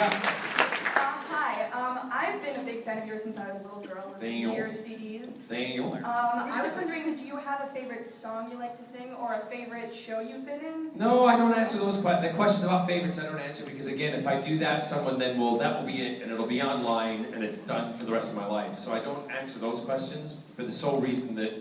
Hi. I've been a big fan of yours since I was a little girl, listening to your CDs. I was wondering, do you have a favorite song you like to sing, or a favorite show you've been in? No, I don't answer those questions. The questions about favorites, I don't answer because, again, if I do that, someone then that will be it, and it'll be online, and it's done for the rest of my life. So I don't answer those questions for the sole reason that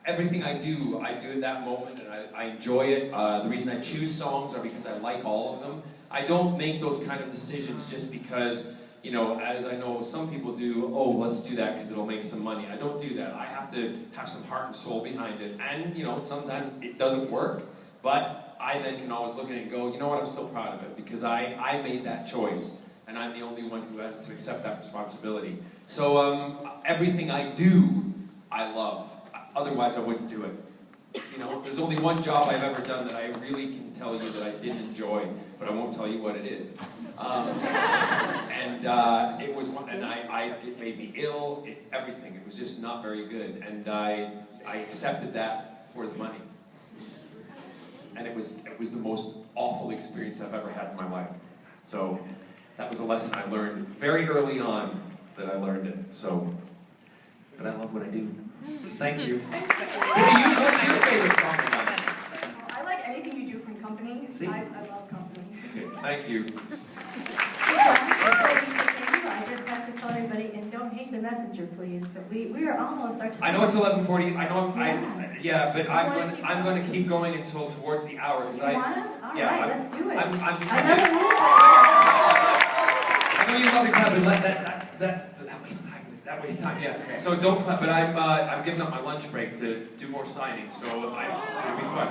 everything I do at that moment, and I enjoy it. The reason I choose songs are because I like all of them. I don't make those kind of decisions just because, you know, as I know some people do, oh, let's do that because it'll make some money. I don't do that. I have to have some heart and soul behind it. And, you know, sometimes it doesn't work, but I then can always look at it and go, you know what, I'm still proud of it because I made that choice, and I'm the only one who has to accept that responsibility. So everything I do, I love. Otherwise, I wouldn't do it. You know, there's only one job I've ever done that I really can tell you that I didn't enjoy, but I won't tell you what it is. It was one, and it made me ill. Everything. It was just not very good, and I accepted that for the money. And it was the most awful experience I've ever had in my life. So that was a lesson I learned very early on that I learned it. So, but I love what I do. Thank you. What's your favorite song? I like anything you do from Company. See? I love Company. Okay, thank you. I just have to tell everybody, and don't hate the messenger, please. But we are almost our time. I know it's 11:40. I know but I'm going to keep going until towards the hour because All right, let's do it. Another minute. I know you love to clap, but that wastes time. Yeah. So don't clap. But I'm giving up my lunch break to do more signings. So it'll be fun.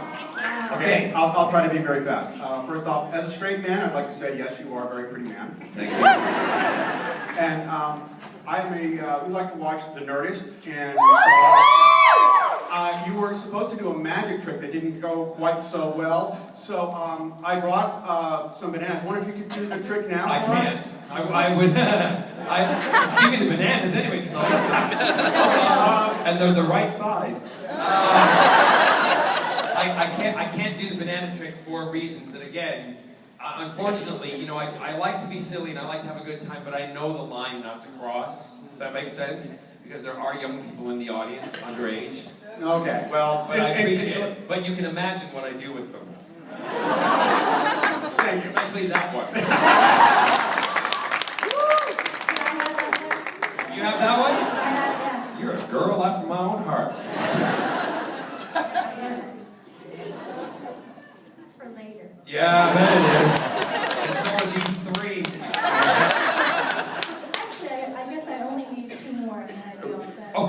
Okay, I'll try to be very fast. First off, as a straight man, I'd like to say yes, you are a very pretty man. Thank you. And we like to watch The Nerdist, and you were supposed to do a magic trick that didn't go quite so well. So I brought some bananas. I wonder if you could do the trick now I for can't. us. I would. Give me the bananas anyway, and they're the right size. I can't do the banana trick for reasons that, again, unfortunately, you know, I like to be silly and I like to have a good time, but I know the line not to cross, if that makes sense, because there are young people in the audience, underage. Okay, well, But I appreciate it. But you can imagine what I do with them. Thank you. Especially that one. You have that one? You're a girl after my own heart. This is for later. Yeah, I bet it is. It's so much each three. Actually, I guess I only need 2 more, and then I'd be all set. Oh!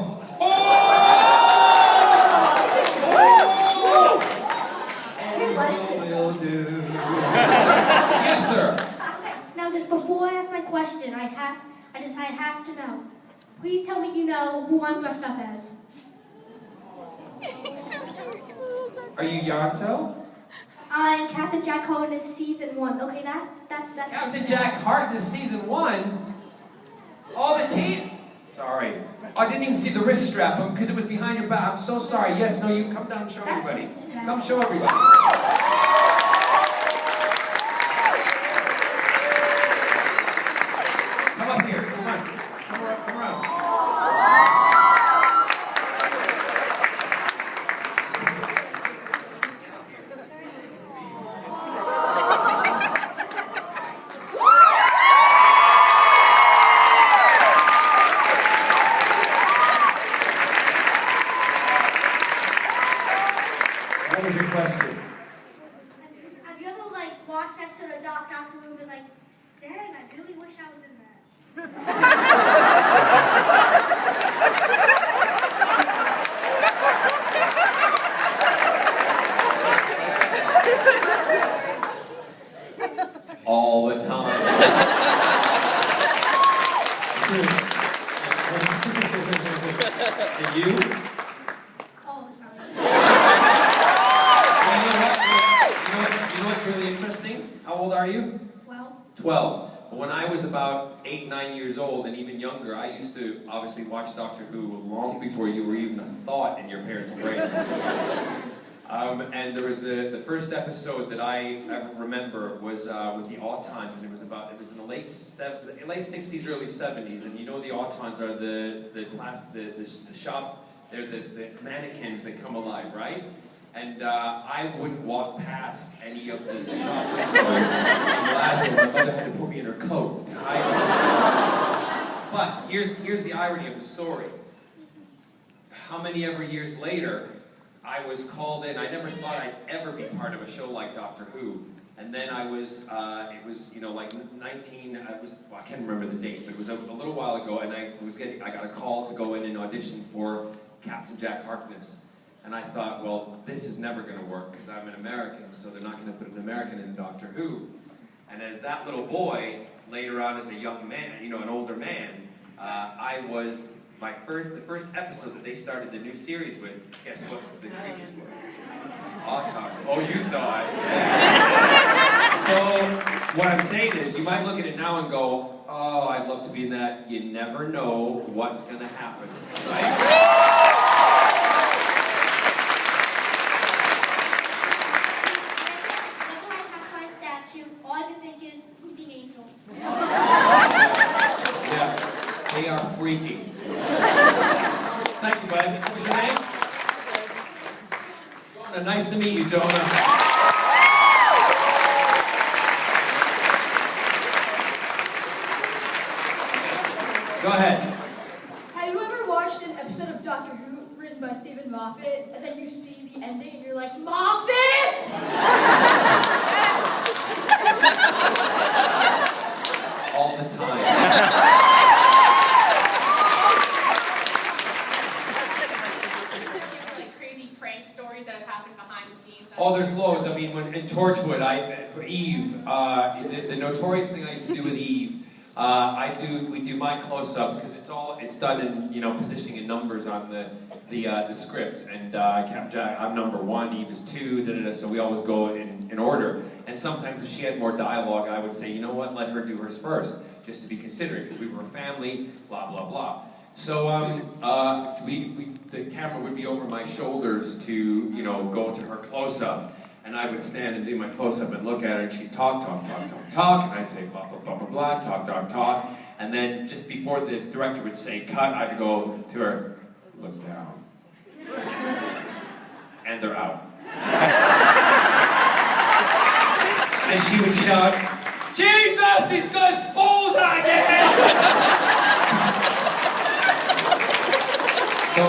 Will do. Yes, sir. Okay, now just before I ask my question, I have to know. Please tell me you know who I'm dressed up as. Are you Yanto? I'm Captain Jack Harkness season 1. Okay, that's Captain Jack Harkness season 1? All the teeth? Sorry. I didn't even see the wrist strap because it was behind your back. I'm so sorry. Yes, no, you come down and show everybody. Come show everybody. Come up here. Come on. Come around. What was your question? Have you ever watched an episode of Doctor Who and been like, dang, I really wish I was in that. All the time. And you? All the time. You know what's really interesting? How old are you? 12. 12. When I was about 8, 9 years old, and even younger, I used to obviously watch Doctor Who long before you were even a thought in your parents' brains. And there was the first episode that I ever remember was with the Autons, and it was in the late 60s, early 70s, and you know the Autons are the shop, they're the mannequins that come alive, right? And I wouldn't walk past any of the shop windows. My mother had to put me in her coat to hide it. But here's the irony of the story. How many ever years later, I was called in. I never thought I'd ever be part of a show like Doctor Who. And then I was, it was, you know, like 19, I can't remember the date, but it was a little while ago, and I got a call to go in and audition for Captain Jack Harkness. And I thought, well, this is never going to work because I'm an American, so they're not going to put an American in Doctor Who. And as that little boy, later on as a young man, you know, an older man, I was the first episode that they started the new series with. Guess what the creatures were? Autons. Oh, you saw it. Yeah. So what I'm saying is, you might look at it now and go, "Oh, I'd love to be in that." You never know what's going to happen, right? They are freaky. Thank you, bud. What was your name? Jonah. Nice to meet you, Jonah. Go ahead. Have you ever watched an episode of Doctor Who written by Stephen Moffat, and then you see the ending and you're like, Moffat! All the time. Oh, there's loads. I mean, in Torchwood, for Eve, the notorious thing I used to do with Eve, we do my close-up because it's done in, you know, positioning in numbers on the script. And Captain Jack, I'm number 1, Eve is 2, so we always go in order. And sometimes if she had more dialogue, I would say, you know what, let her do hers first, just to be considerate, because we were a family, blah, blah, blah. So the camera would be over my shoulders to, you know, go to her close-up, and I would stand and do my close-up and look at her, and she'd talk, and I'd say blah, blah, blah, blah, blah, talk, and then just before the director would say cut, I'd go to her, look down, and they're out. And she would shout, Jesus, he's got his balls out again! So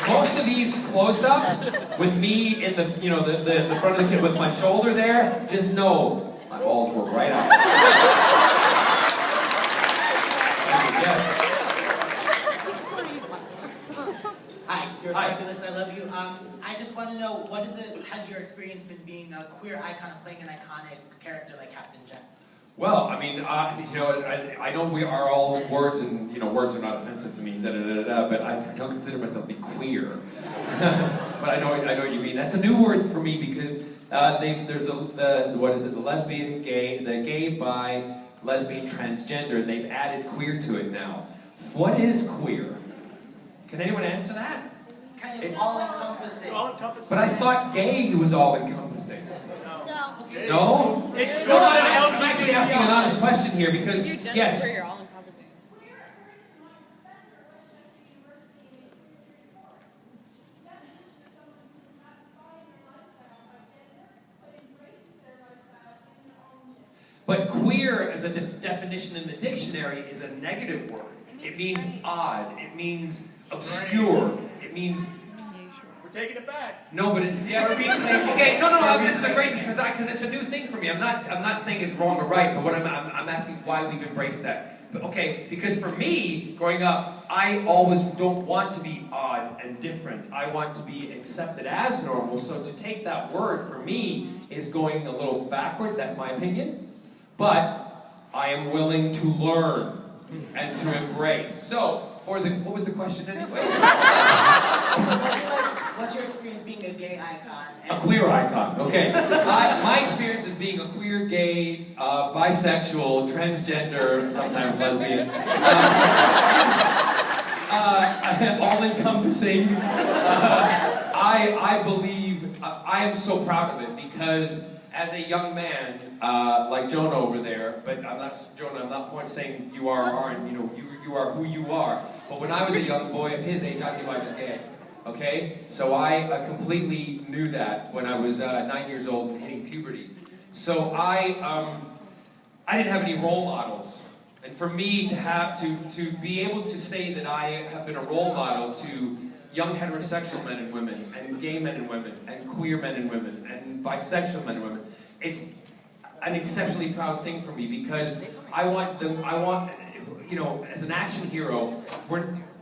most of these close-ups with me in the, you know, the front of the kid with my shoulder there, just know my balls were right out. Hi, you're fabulous. I love you. I just want to know, has your experience been being a queer icon and playing an iconic character like Captain Jack? Well, I mean, you know, I know we are all words, and you know, words are not offensive to me, but I don't consider myself to be queer. But I know what you mean. That's a new word for me because there's the lesbian, gay, the gay, bi, lesbian, transgender, and they've added queer to it now. What is queer? Can anyone answer that? Kind of all-encompassing. But I thought gay was all-encompassing. No. No? It's No, not an I'm actually asking an honest question here because, yes. You're all-encompassing. But queer as a definition in the dictionary is a negative word. It means odd. It means obscure. It means... We're taking it back. No, but it's... Yeah, we're being... Okay, no, this is a great... Because it's a new thing for me. I'm not saying it's wrong or right, but what I'm asking why we've embraced that. But okay, because for me, growing up, I always don't want to be odd and different. I want to be accepted as normal. So to take that word, for me, is going a little backwards. That's my opinion. But I am willing to learn and to embrace. So, what was the question anyway? What's your experience being a gay icon? A queer icon, okay. My experience is being a queer, gay, bisexual, transgender, sometimes lesbian, all-encompassing. I believe I am so proud of it because as a young man, like Jonah over there, but I'm not Jonah. I'm not saying you aren't. You know, you are who you are. But when I was a young boy of his age, I knew I was gay. Okay, so I completely knew that when I was 9 years old, hitting puberty. So I didn't have any role models. And for me to be able to say that I have been a role model to young heterosexual men and women, and gay men and women, and queer men and women, and bisexual men and women, it's an exceptionally proud thing for me because I want, you know, as an action hero,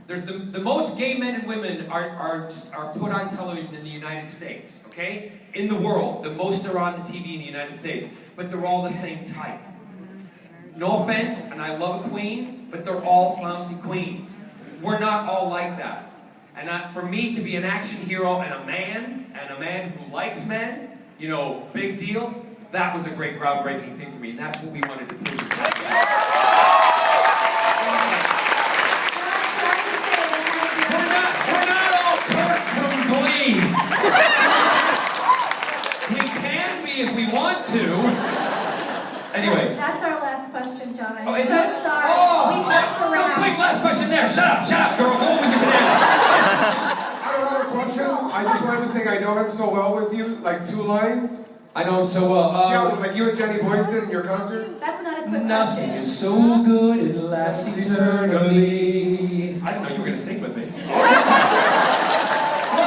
there's the most gay men and women are put on television in the United States, okay? In the world, the most are on the TV in the United States, but they're all the same type. No offense, and I love a queen, but they're all clumsy queens. We're not all like that. And for me to be an action hero and a man who likes men, you know, big deal, that was a great groundbreaking thing for me, and that's what we wanted to prove. We're not all Kurt from Glee. We can be if we want to. Anyway. That's our last question, John. I'm Is so it? sorry. Oh, We have to wrap. quick, last question there. Shut up, girl. Go with your banana. I have another question. I just wanted to say I know him so well with you, like 2 lines. I know him so well. Yeah, like you and Jenny Boyce did in your concert. That's not a quick Nothing question. is so good it lasts eternally. I didn't know you were going to sing with me. Well,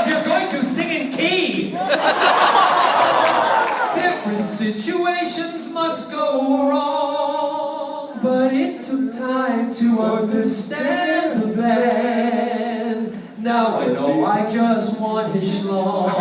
if you're going to, sing in key. Different situations must go wrong, but it took time to understand the plan. Now I know I just want his schlong.